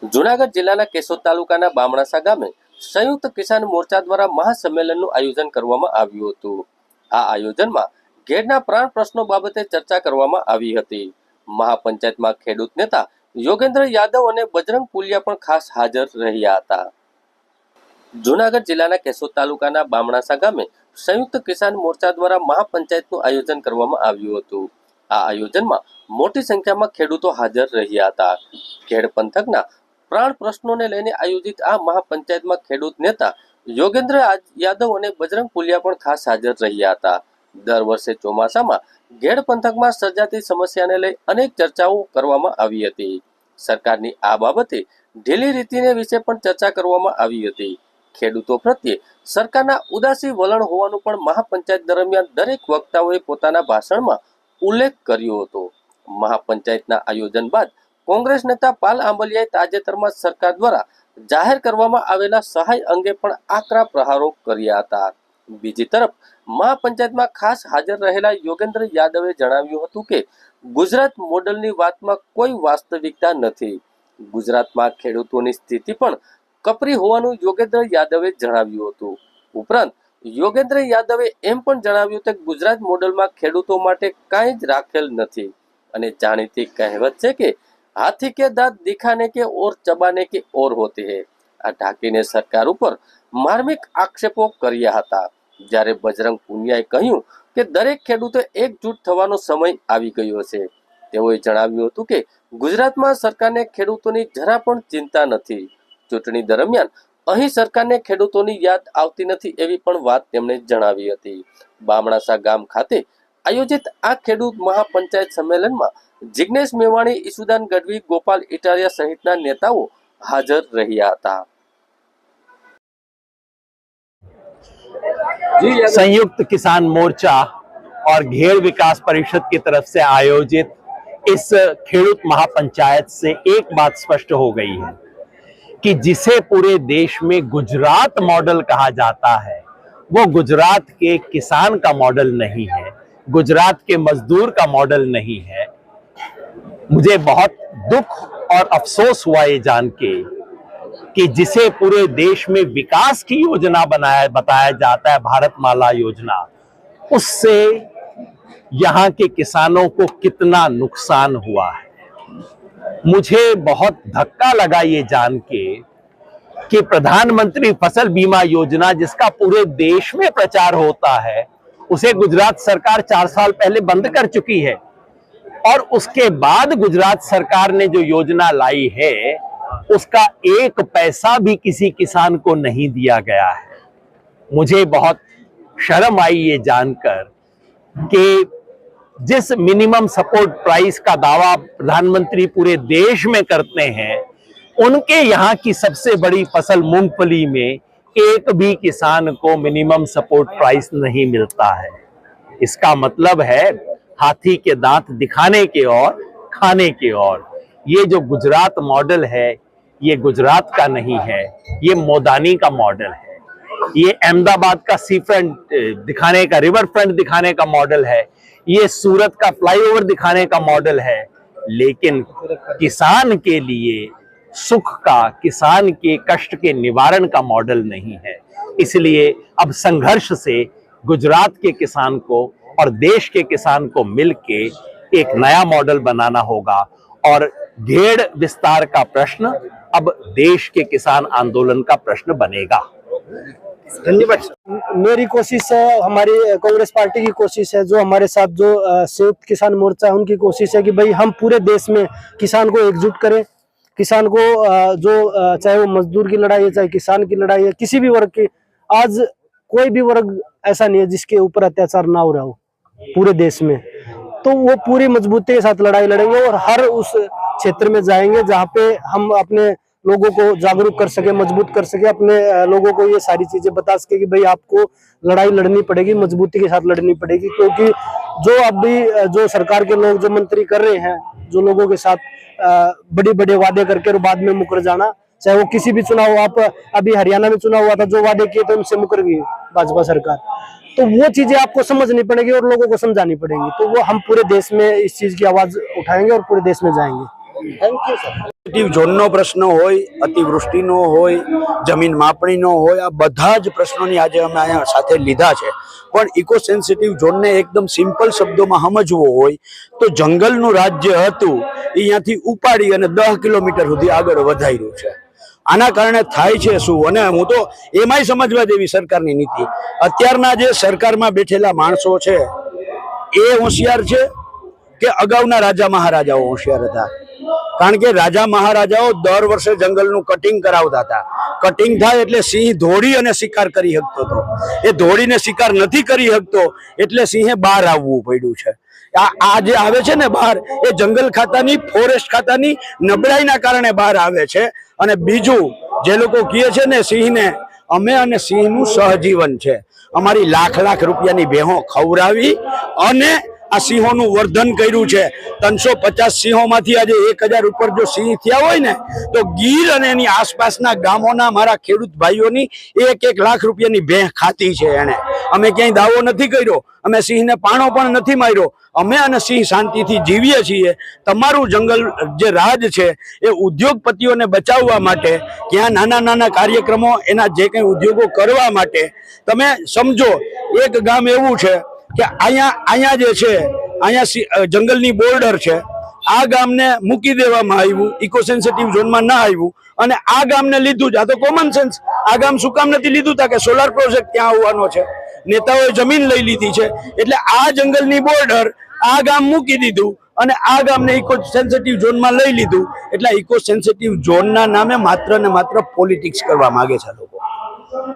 જૂનાગઢ જિલ્લાના કેશોદ તાલુકાના બામણાસા ગામે સંયુક્ત કિસાન મોરચા દ્વારા મહાસંમેલનનું આયોજન કરવામાં આવ્યું હતું। આ આયોજનમાં ઘેડના પ્રાણ પ્રશ્નો બાબતે ચર્ચા કરવામાં આવી હતી। મહાપંચાયતમાં ખેડૂત નેતા યોગેન્દ્ર યાદવ અને બજરંગ પુલિયા પણ ખાસ હાજર રહ્યા હતા। જૂનાગઢ જિલ્લાના કેશોદ તાલુકાના બામણાસા ગામે સંયુક્ત કિસાન મોરચા દ્વારા મહાપંચાયતનું આયોજન કરવામાં આવ્યું હતું। આ આયોજનમાં મોટી સંખ્યામાં ખેડૂતો હાજર રહ્યા હતા। ખેડ પંથકના પ્રાણ પ્રશ્નોને લઈને આયોજિત આ મહાપંચાયતમાં ખેડૂત નેતા યોગેન્દ્ર યાદવ અને બજરંગ પુલિયા પણ ખાસ હાજર રહ્યા હતા। દર વર્ષે ચોમાસામાં ઘેડ પંથકમાં સર્જાતી સમસ્યાને લઈ અનેક ચર્ચાઓ કરવામાં આવી હતી। સરકારની આ બાબતે ઢીલી રીતિને વિશે પણ ચર્ચા કરવામાં આવી હતી। ખેડૂતો પ્રત્યે સરકારના ઉદાસી વલણ હોવાનું પણ મહાપંચાયત દરમિયાન દરેક વક્તાઓએ પોતાના ભાષણમાં ઉલ્લેખ કર્યો હતો। મહાપંચાયતના આયોજન બાદ કોંગ્રેસ નેતા પાલ આંબલિયાએ તાજેતરમાં સરકાર દ્વારા જાહેર કરવામાં આવેલા સહાય અંગે પણ આકરા પ્રહારો કર્યા હતા। બીજી તરફ મહાપંચાયતમાં ખાસ હાજર રહેલા યોગેન્દ્ર યાદવે જણાવ્યું હતું કે ગુજરાત મોડલની વાતમાં કોઈ વાસ્તવિકતા નથી। ગુજરાતમાં ખેડૂતોની સ્થિતિ પણ કપરી હોવાનું યોગેન્દ્ર યાદવે જણાવ્યું હતું। ઉપરાંત યોગેન્દ્ર યાદવે એમ પણ જણાવ્યું કે ગુજરાત મોડલમાં ખેડૂતો માટે કાંઈ જ રાખેલ નથી અને જાણીતી કહેવત છે કે हाथी के दांत दिखाने के और चबाने के और होते हैं। आ ढाकीने सरकार ઉપર માર્મિક આક્ષેપો કર્યા હતા। જ્યારે બજરંગ પુનિયાએ કહ્યું કે દરેક ખેડૂતો એકજૂટ થવાનો સમય આવી ગયો છે। તેઓએ જણાવ્યું હતું કે ગુજરાતમાં સરકારને ખેડૂતોની જરા પણ ચિંતા નથી। ચૂંટણી દરમિયાન અહીં સરકારને ખેડૂતોની યાદ આવતી નથી એવી પણ વાત તેમણે જણાવી હતી। બામણાસા ગામ ખાતે આયોજિત આ ખેડૂત મહાપંચાયત સંમેલનમાં जिग्नेश मेवाणी, ईसुदान गढ़वी, गोपाल इटारिया सहितना नेताओं हाजर रह्या था। संयुक्त किसान मोर्चा और घेड़ विकास परिषद की तरफ से आयोजित इस खेडूत महापंचायत से एक बात स्पष्ट हो गई है कि जिसे पूरे देश में गुजरात मॉडल कहा जाता है वो गुजरात के किसान का मॉडल नहीं है, गुजरात के मजदूर का मॉडल नहीं है। मुझे बहुत दुख और अफसोस हुआ ये जान के कि जिसे पूरे देश में विकास की योजना बताया जाता है, भारतमाला योजना, उससे यहाँ के किसानों को कितना नुकसान हुआ है। मुझे बहुत धक्का लगा ये जान के कि प्रधानमंत्री फसल बीमा योजना जिसका पूरे देश में प्रचार होता है उसे गुजरात सरकार 4 साल पहले बंद कर चुकी है और उसके बाद गुजरात सरकार ने जो योजना लाई है उसका 1 पैसा भी किसी किसान को नहीं दिया गया है। मुझे बहुत शर्म आई ये जानकर कि जिस मिनिमम सपोर्ट प्राइस का दावा प्रधानमंत्री पूरे देश में करते हैं उनके यहाँ की सबसे बड़ी फसल मूंगफली में एक भी किसान को मिनिमम सपोर्ट प्राइस नहीं मिलता है। इसका मतलब है हाथी के दांत दिखाने के और खाने के और। ये जो गुजरात मॉडल है ये गुजरात का नहीं है, ये मोदानी का मॉडल है। ये अहमदाबाद का सी फ्रंट दिखाने का, रिवर फ्रंट दिखाने का मॉडल है, ये सूरत का फ्लाईओवर दिखाने का मॉडल है। लेकिन किसान के लिए सुख का, किसान के कष्ट के निवारण का मॉडल नहीं है। इसलिए अब संघर्ष से गुजरात के किसान को और देश के किसान को मिलके एक नया मॉडल बनाना होगा और घेड़ विस्तार का प्रश्न अब देश के किसान आंदोलन का प्रश्न बनेगा। धन्यवाद। मेरी कोशिश है, हमारी कांग्रेस पार्टी की कोशिश है, जो हमारे साथ जो संयुक्त किसान मोर्चा है उनकी कोशिश है कि भाई हम पूरे देश में किसान को एकजुट करें। किसान को जो चाहे वो मजदूर की लड़ाई है, चाहे किसान की लड़ाई है, किसी भी वर्ग की, आज कोई भी वर्ग ऐसा नहीं है जिसके ऊपर अत्याचार ना हो रहा हो पूरे देश में। तो वो पूरी मजबूती के साथ लड़ाई लड़ेंगे और हर उस क्षेत्र में जाएंगे जहाँ पे हम अपने लोगों को जागरूक कर सके, मजबूत कर सके, अपने लोगों को ये सारी चीजें बता सके कि भाई आपको लड़ाई लड़नी पड़ेगी, मजबूती के साथ लड़नी पड़ेगी। क्योंकि जो अभी जो सरकार के लोग जो मंत्री कर रहे हैं, जो लोगों के साथ बड़े बड़े वादे करके और बाद में मुकर जाना, चाहे वो किसी भी चुनाव, आप अभी हरियाणा में चुनाव हुआ था, जो वादे किए थे उनसे मुकर गई भाजपा सरकार। तो वो चीजें आपको समझनी पड़ेगी और लोगों को समझानी पड़ेगी। तो वो हम पूरे देश में इस चीज की आवाज उठाएंगे और पूरे देश में जाएंगे। Thank you sir. સેન્સિટિવ ઝોનનો પ્રશ્ન હોય, અતિવૃષ્ટિનો હોય, જમીન માપણીનો હોય, આ બધા જ પ્રશ્નોની આજે અમે અહીંયા સાથે લીધા છે. પણ ઇકો સેન્સિટિવ ઝોનને એકદમ સિમ્પલ શબ્દોમાં સમજવો હોય તો જંગલનું રાજ્ય હતું એ અહીંયાથી ઉપાડી અને 10 કિલોમીટર સુધી આગળ વધાર્યું છે. આના કારણે થાય છે શું? અને હું તો એમાંય સમજવા જેવી સરકારની નીતિ. અત્યારના જે સરકારમાં બેઠેલા માણસો છે એ હોશિયાર છે કે અગાઉના રાજા મહારાજાઓ હોશિયાર હતા? કારણ કે રાજા મહારાજાઓ દર વર્ષે જંગલનું કટિંગ કરાવતા હતા. કટિંગ થાય એટલે સિંહ દોડી અને શિકાર કરી શકતો હતો. એ દોડીને શિકાર નથી કરી શકતો એટલે સિંહે બહાર આવવું પડ્યું છે. આ જે આવે છે ને બહાર, એ જંગલ ખાતાની, ફોરેસ્ટ ખાતાની નબળાઈના કારણે બહાર આવે છે. અને બીજું જે લોકો કહે છે ને સિંહને, અમે અને સિંહનું સહજીવન છે. અમારી લાખ લાખ રૂપિયાની ભેહો ખવડાવી અને આ સિંહોનું વર્ધન કર્યું છે. 350 સિંહોમાંથી આજે 1000 ઉપર જો સિંહ થયા હોય ને તો ગીર અને એની આસપાસના ગામોના મારા ખેડૂત ભાઈઓની 1-1 લાખ રૂપિયાની ભેહ ખાતી છે એને. અમે ક્યાંય દાવો નથી કર્યો, અમે સિંહને પાણો પણ નથી માર્યો. અમે અને સિંહ શાંતિથી જીવીએ છીએ. તમારું જંગલ જે રાજ છે એ ઉદ્યોગપતિઓને બચાવવા માટે, ક્યાં નાના નાના કાર્યક્રમો, એના જે કંઈ ઉદ્યોગો કરવા માટે તમે સમજો. એક ગામ એવું છે કે અહીંયા જે છે, અહીંયા જંગલની બોર્ડર છે. આ ગામને મૂકી દેવામાં આવ્યું, ઇકો સેન્સિટિવ ઝોનમાં ના આવ્યું અને આ ગામને લીધું જ. આ તો કોમન સેન્સ. આ ગામ શું કામ નથી લીધું? તા કે સોલાર પ્રોજેક્ટ ત્યાં આવવાનો છે, નેતાઓએ જમીન લઈ લીધી છે એટલે આ જંગલની બોર્ડર આ ગામ મૂકી દીધું અને આ ગામને ઇકો સેન્સિટિવ ઝોનમાં લઈ લીધું. એટલે ઇકો સેન્સિટિવ ઝોનના નામે માત્ર ને માત્ર પોલિટિક્સ કરવા માંગે છે લોકો.